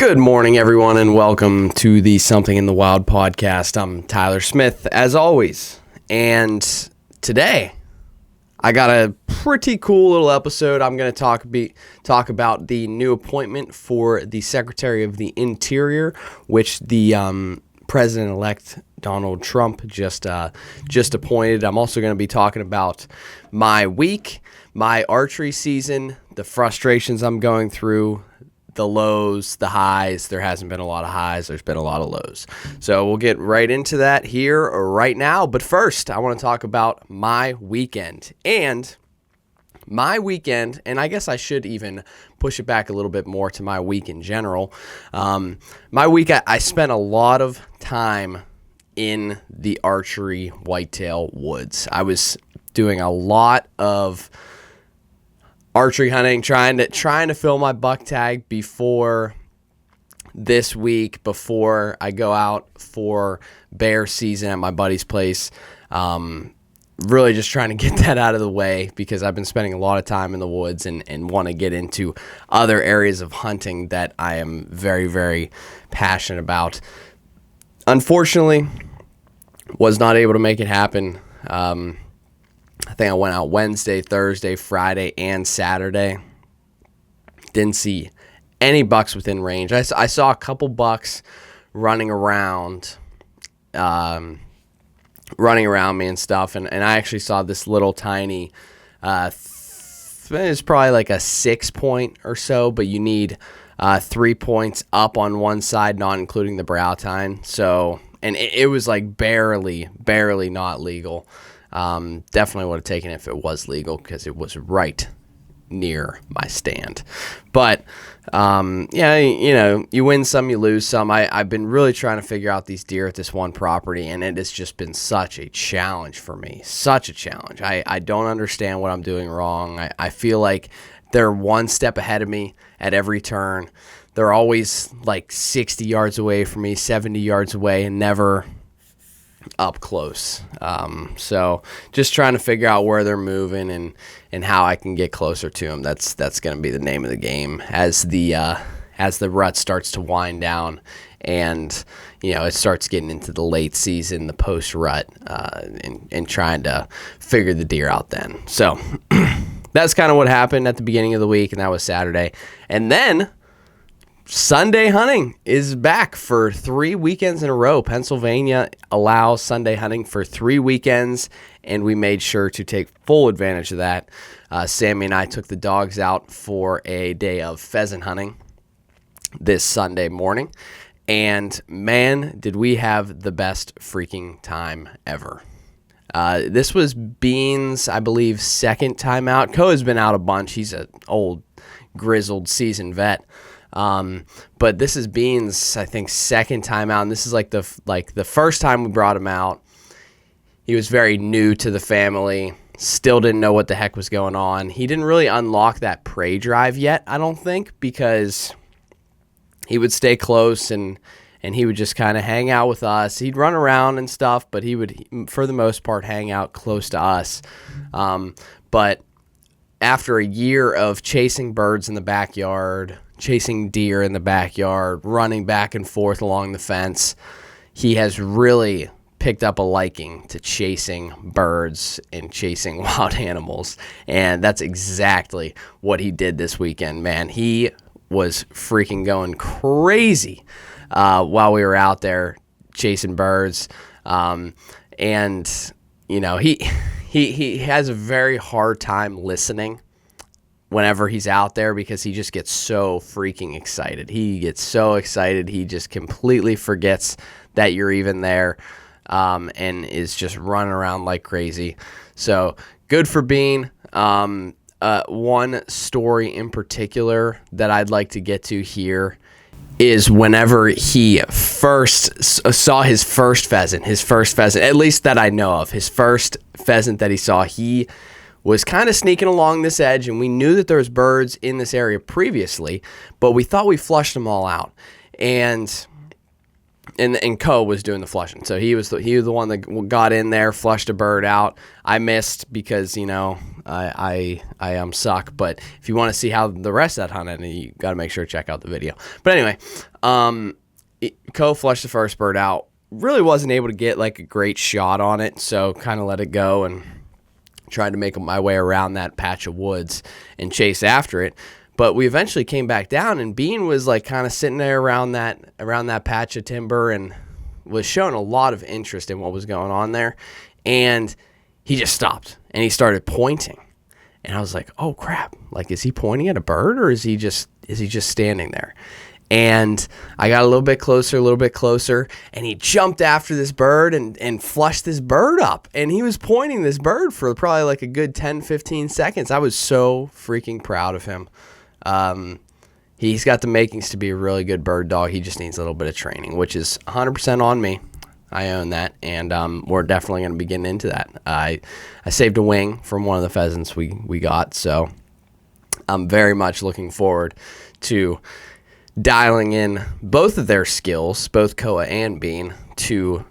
Good morning, everyone, and welcome to the Something in the Wild podcast. I'm Tyler Smith, as always, and today I got a pretty cool little episode. I'm going to talk about the new appointment for the Secretary of the Interior, which the President-elect Donald Trump just appointed. I'm also going to be talking about my week, my archery season, the frustrations I'm going through, the lows, the highs. There hasn't been a lot of highs. There's been a lot of lows. So we'll get right into that here right now. But first, I want to talk about my weekend. And I guess I should even push it back a little bit more to my week in general. My week, I spent a lot of time in the archery whitetail woods. I was doing a lot of archery hunting, trying to fill my buck tag before this week, before I go out for bear season at my buddy's place. Really just trying to get that out of the way because I've been spending a lot of time in the woods and want to get into other areas of hunting that I am very, very passionate about. Unfortunately, was not able to make it happen. I think I went out Wednesday, Thursday, Friday, and Saturday. Didn't see any bucks within range. I saw a couple bucks running around me and stuff, and I actually saw this little tiny, it's probably like a 6-point or so, but you need 3 points up on one side, not including the brow tine. So, and it was like barely not legal. Definitely would have taken it if it was legal because it was right near my stand. But, yeah, you win some, you lose some. I've been really trying to figure out these deer at this one property, and it has just been such a challenge for me. Such a challenge. I don't understand what I'm doing wrong. I feel like they're one step ahead of me at every turn. They're always like 60 yards away from me, 70 yards away, and never up close. So just trying to figure out where they're moving and how I can get closer to them. That's going to be the name of the game as the rut starts to wind down and it starts getting into the late season, the post rut, and trying to figure the deer out then. So that's kind of what happened at the beginning of the week, and that was Saturday. And then Sunday hunting is back for 3 weekends in a row. Pennsylvania allows Sunday hunting for 3 weekends, and we made sure to take full advantage of that. Sammy and I took the dogs out for a day of pheasant hunting this Sunday morning, and man, did we have the best freaking time ever. This was Bean's, I believe, second time out. Co's been out a bunch. He's an old, grizzled, seasoned vet. But this is Bean's, I think, second time out, and this is like the first time we brought him out. He was very new to the family, still didn't know what the heck was going on. He didn't really unlock that prey drive yet, I don't think, because he would stay close and he would just kind of hang out with us. He'd run around and stuff, but he would, for the most part, hang out close to us. But after a year of chasing birds in the backyard, chasing deer in the backyard, running back and forth along the fence, he has really picked up a liking to chasing birds and chasing wild animals. And that's exactly what he did this weekend, man. He was freaking going crazy while we were out there chasing birds. And, he has a very hard time listening whenever he's out there because he just gets so freaking excited. He gets so excited, he just completely forgets that you're even there, and is just running around like crazy. So good for Bean. One story in particular that I'd like to get to here is whenever he first saw his first pheasant, at least that I know of, his first pheasant that he saw, he was kind of sneaking along this edge, and we knew that there was birds in this area previously, but we thought we flushed them all out. And Co was doing the flushing. So he was the one that got in there, flushed a bird out. I missed because, I suck. But if you want to see how the rest of that hunt ended, you got to make sure to check out the video. But anyway, Co flushed the first bird out. Really wasn't able to get like a great shot on it, so kind of let it go and tried to make my way around that patch of woods and chase after it. But we eventually came back down, and Bean was like kind of sitting there around that patch of timber and was showing a lot of interest in what was going on there. And he just stopped and he started pointing. And I was like, oh crap, like, is he pointing at a bird, or is he just standing there? And I got a little bit closer, and he jumped after this bird and flushed this bird up. And he was pointing this bird for probably like a good 10, 15 seconds. I was so freaking proud of him. He's got the makings to be a really good bird dog. He just needs a little bit of training, which is 100% on me. I own that, and we're definitely going to be getting into that. I saved a wing from one of the pheasants we got, so I'm very much looking forward to dialing in both of their skills, both Koa and Bean, to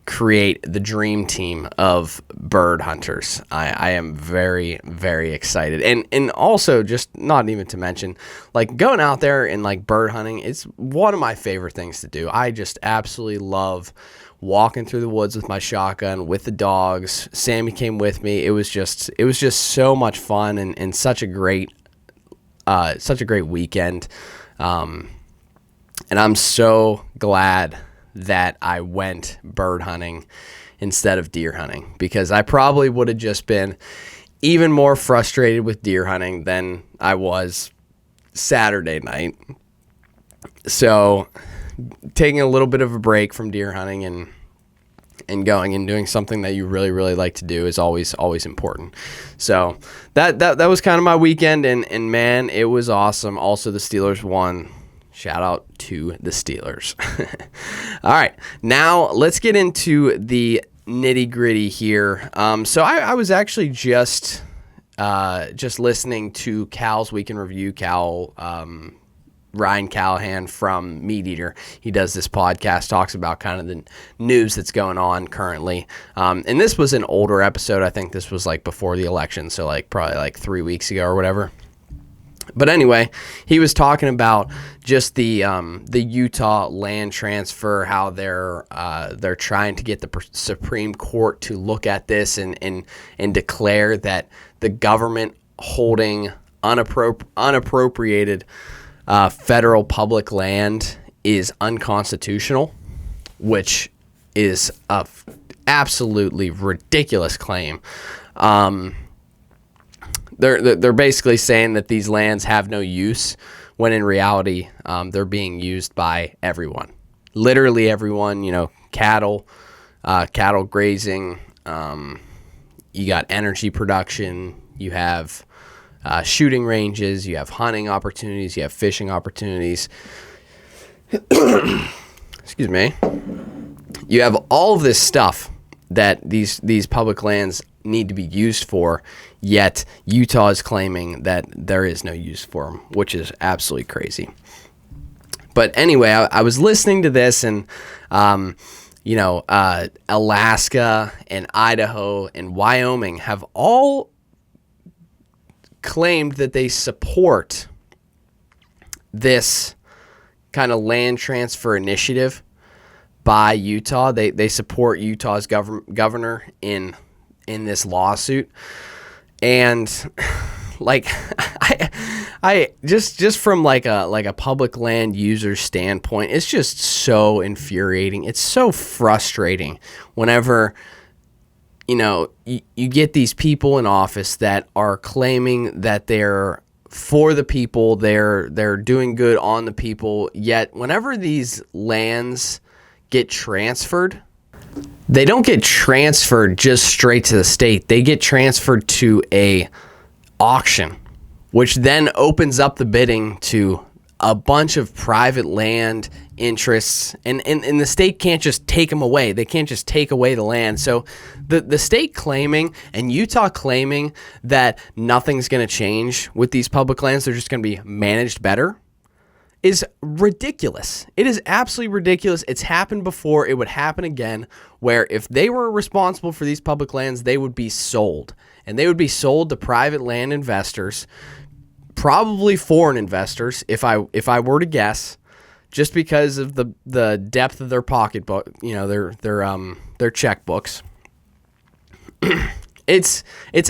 create the dream team of bird hunters. I am very, very excited. And also, just not even to mention, like, going out there and like bird hunting, it's one of my favorite things to do. I just absolutely love walking through the woods with my shotgun with the dogs. Sammy came with me. It was just so much fun and such a great weekend. And I'm so glad that I went bird hunting instead of deer hunting, because I probably would have just been even more frustrated with deer hunting than I was Saturday night. So taking a little bit of a break from deer hunting and going and doing something that you really, really like to do is always important. So that was kind of my weekend, and man, it was awesome. Also, the Steelers won. Shout out to the Steelers. All right, now let's get into the nitty gritty here. So I was actually just listening to Cal's Week in Review. Ryan Callahan from Diedre. He does this podcast, talks about kind of the news that's going on currently. And this was an older episode. I think this was like before the election, so like probably like 3 weeks ago or whatever. But anyway, he was talking about just the Utah land transfer, how they're trying to get the Supreme Court to look at this and declare that the government holding unappropriated federal public land is unconstitutional, which is a absolutely ridiculous claim. They're basically saying that these lands have no use, when in reality, they're being used by everyone, literally everyone. You know, cattle grazing. You got energy production. You have shooting ranges. You have hunting opportunities. You have fishing opportunities. Excuse me. You have all of this stuff that these public lands need to be used for, yet Utah is claiming that there is no use for them, which is absolutely crazy. But anyway, I was listening to this, and Alaska and Idaho and Wyoming have all claimed that they support this kind of land transfer initiative by Utah. They support Utah's governor in this lawsuit. And like I just from like a public land user standpoint, it's just so infuriating. It's so frustrating whenever you get these people in office that are claiming that they're for the people, they're doing good on the people, yet whenever these lands get transferred, they don't get transferred just straight to the state. They get transferred to a auction, which then opens up the bidding to a bunch of private land interests, and the state can't just take them away. They can't just take away the land. So the state claiming and Utah claiming that nothing's going to change with these public lands, they're just going to be managed better, is ridiculous. It is absolutely ridiculous. It's happened before. It would happen again, where if they were responsible for these public lands, they would be sold. And they would be sold to private land investors, probably foreign investors, if I were to guess, just because of the depth of their pocketbook, their checkbooks. It's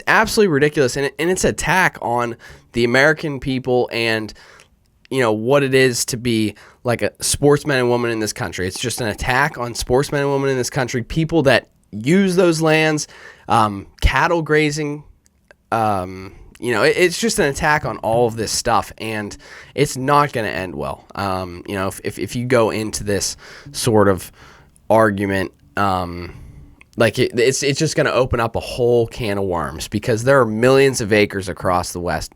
absolutely ridiculous, and it's an attack on the American people and what it is to be like a sportsman and woman in this country. It's just an attack on sportsmen and women in this country, people that use those lands, cattle grazing. It's just an attack on all of this stuff, and it's not going to end well. If you go into this sort of argument, it's just going to open up a whole can of worms, because there are millions of acres across the West.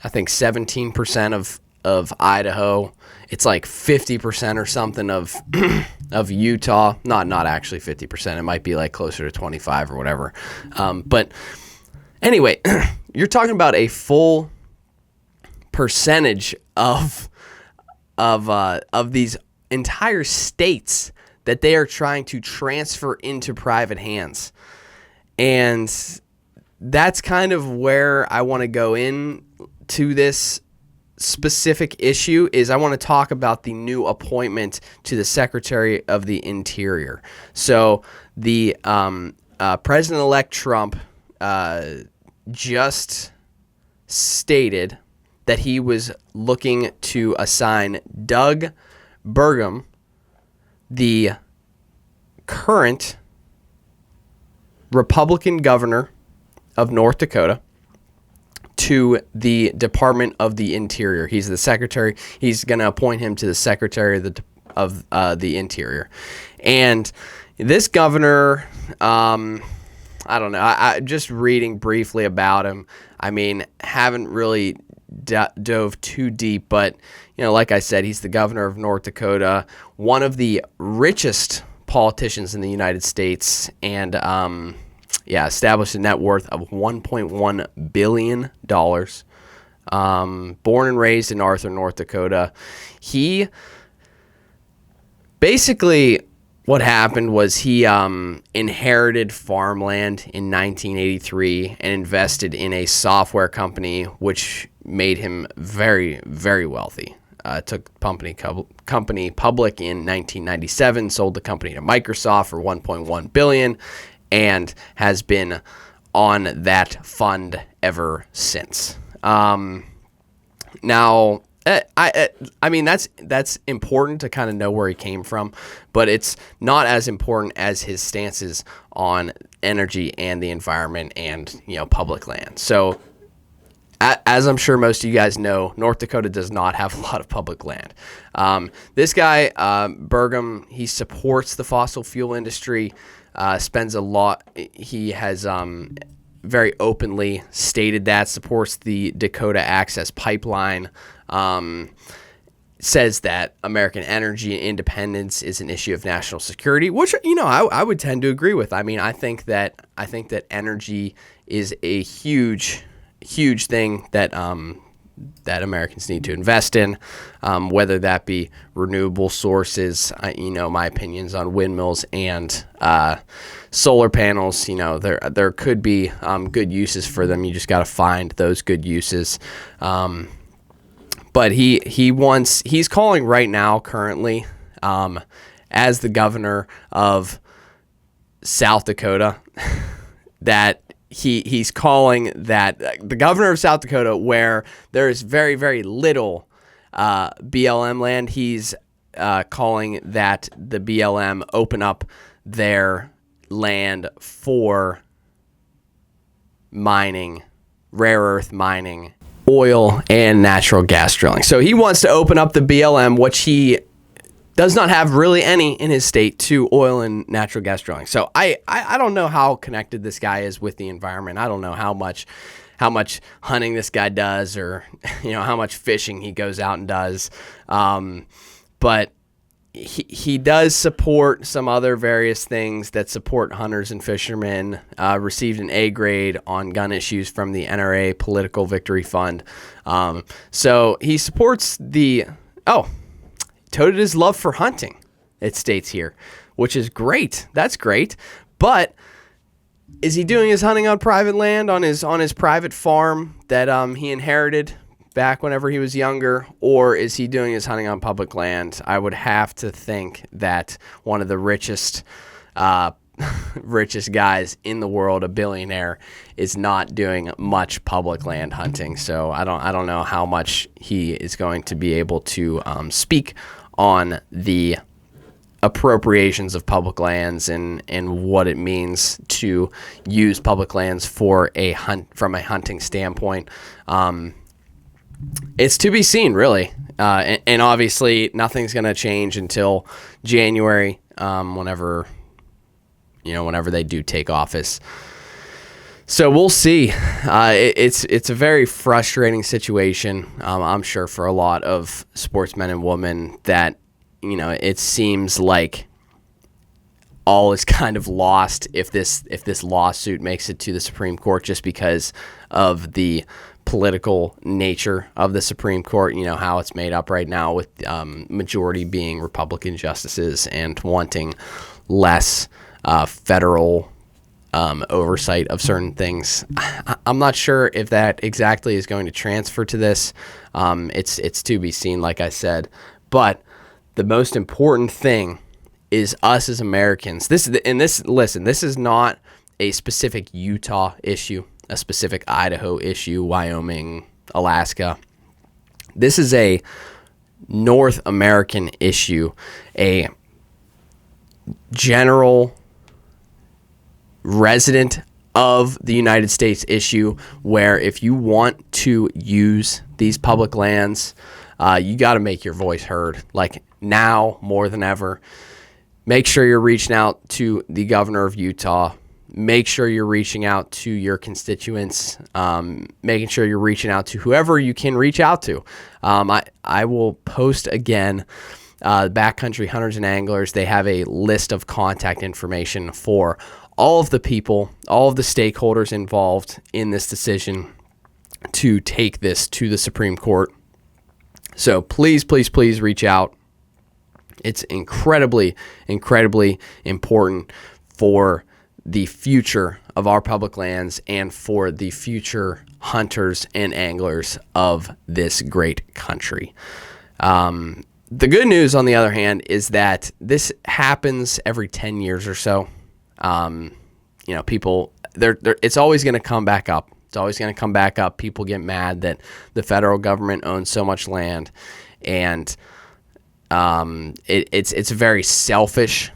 I think 17% of Idaho. It's like 50% or something of of Utah. Not actually 50%. It might be like closer to 25 or whatever. But anyway, you're talking about a full percentage of these entire states that they are trying to transfer into private hands. And that's kind of where I want to go in to this specific issue. Is I want to talk about the new appointment to the Secretary of the Interior. So the President-elect Trump just stated that he was looking to assign Doug Burgum, the current Republican governor of North Dakota, to the Department of the Interior. He's the secretary. He's going to appoint him to the Secretary of the Interior. And this governor, I don't know. I just reading briefly about him. I mean, haven't really dove too deep, but like I said, he's the governor of North Dakota, one of the richest politicians in the United States, and established a net worth of $1.1 billion. Born and raised in Arthur, North Dakota. He basically, what happened was he inherited farmland in 1983 and invested in a software company, which made him very, very wealthy. Took the company public in 1997, sold the company to Microsoft for $1.1 billion, and has been on that fund ever since. Now, I mean, that's important to kind of know where he came from, but it's not as important as his stances on energy and the environment and public land. So, as I'm sure most of you guys know, North Dakota does not have a lot of public land. This guy, Burgum, he supports the fossil fuel industry, spends a lot. He has very openly stated that, supports the Dakota Access Pipeline, says that American energy independence is an issue of national security, which, I would tend to agree with. I mean, I think that energy is a huge thing that Americans need to invest in, whether that be renewable sources. My opinions on windmills and solar panels. There could be good uses for them. You just got to find those good uses. But he's calling right now, currently, as the governor of South Dakota, that he's calling that the governor of South Dakota, where there is very, very little BLM land, he's calling that the BLM open up their land for mining, rare earth mining, oil, and natural gas drilling. So he wants to open up the BLM, which he does not have really any in his state, to oil and natural gas drilling. So I don't know how connected this guy is with the environment. I don't know how much hunting this guy does, or how much fishing he goes out and does. But he does support some other various things that support hunters and fishermen. Received an A grade on gun issues from the NRA Political Victory Fund. So he supports the Oh, toted his love for hunting, it states here, which is great. That's great. But is he doing his hunting on private land, on his private farm that he inherited back whenever he was younger, or is he doing his hunting on public land? I would have to think that one of the richest guys in the world, a billionaire, is not doing much public land hunting. So I don't know how much he is going to be able to speak on the appropriations of public lands and what it means to use public lands for from a hunting standpoint. It's to be seen, really. And obviously nothing's going to change until January, whenever they do take office. So we'll see. It's a very frustrating situation, I'm sure, for a lot of sportsmen and women, that it seems like all is kind of lost if this lawsuit makes it to the Supreme Court, just because of the political nature of the Supreme Court. How it's made up right now, with majority being Republican justices and wanting less federal oversight of certain things. I'm not sure if that exactly is going to transfer to this. It's to be seen, like I said. But the most important thing is us as Americans. This is not a specific Utah issue, a specific Idaho issue, Wyoming, Alaska. This is a North American issue, a general resident of the United States issue, where if you want to use these public lands, you got to make your voice heard. Like, now more than ever, make sure you're reaching out to the governor of Utah. Make sure you're reaching out to your constituents, making sure you're reaching out to whoever you can reach out to. I will post again, Backcountry Hunters and Anglers. They have a list of contact information for all of the people, all of the stakeholders involved in this decision to take this to the Supreme Court. So please, please, please reach out. It's incredibly, incredibly important for the future of our public lands and for the future hunters and anglers of this great country. The good news, on the other hand, is that this happens every 10 years or so. People, it's always going to come back up. It's always going to come back up. People get mad that the federal government owns so much land, and it's a very selfish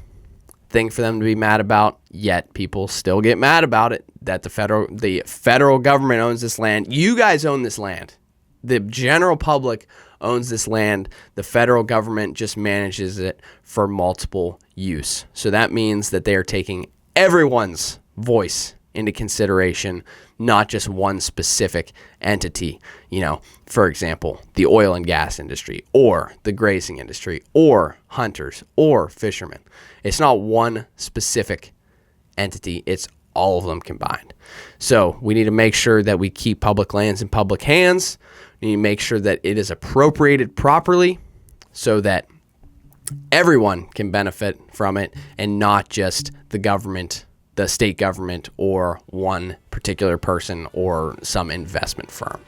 thing for them to be mad about. Yet people still get mad about it, that the federal government owns this land. You guys own this land. The general public owns this land. The federal government just manages it for multiple use. So that means that they are taking everyone's voice into consideration, not just one specific entity. For example, the oil and gas industry, or the grazing industry, or hunters, or fishermen. It's not one specific entity, it's all of them combined. So we need to make sure that we keep public lands in public hands. We need to make sure that it is appropriated properly so that everyone can benefit from it, and not just the government, the state government, or one particular person or some investment firm.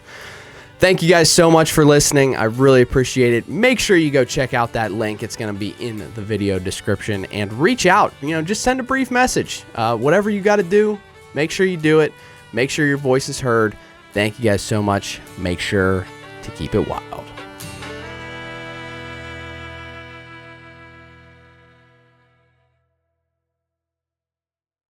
Thank you guys so much for listening. I really appreciate it. Make sure you go check out that link. It's going to be in the video description, and reach out. Just send a brief message. Whatever you got to do, make sure you do it. Make sure your voice is heard. Thank you guys so much. Make sure to keep it wild.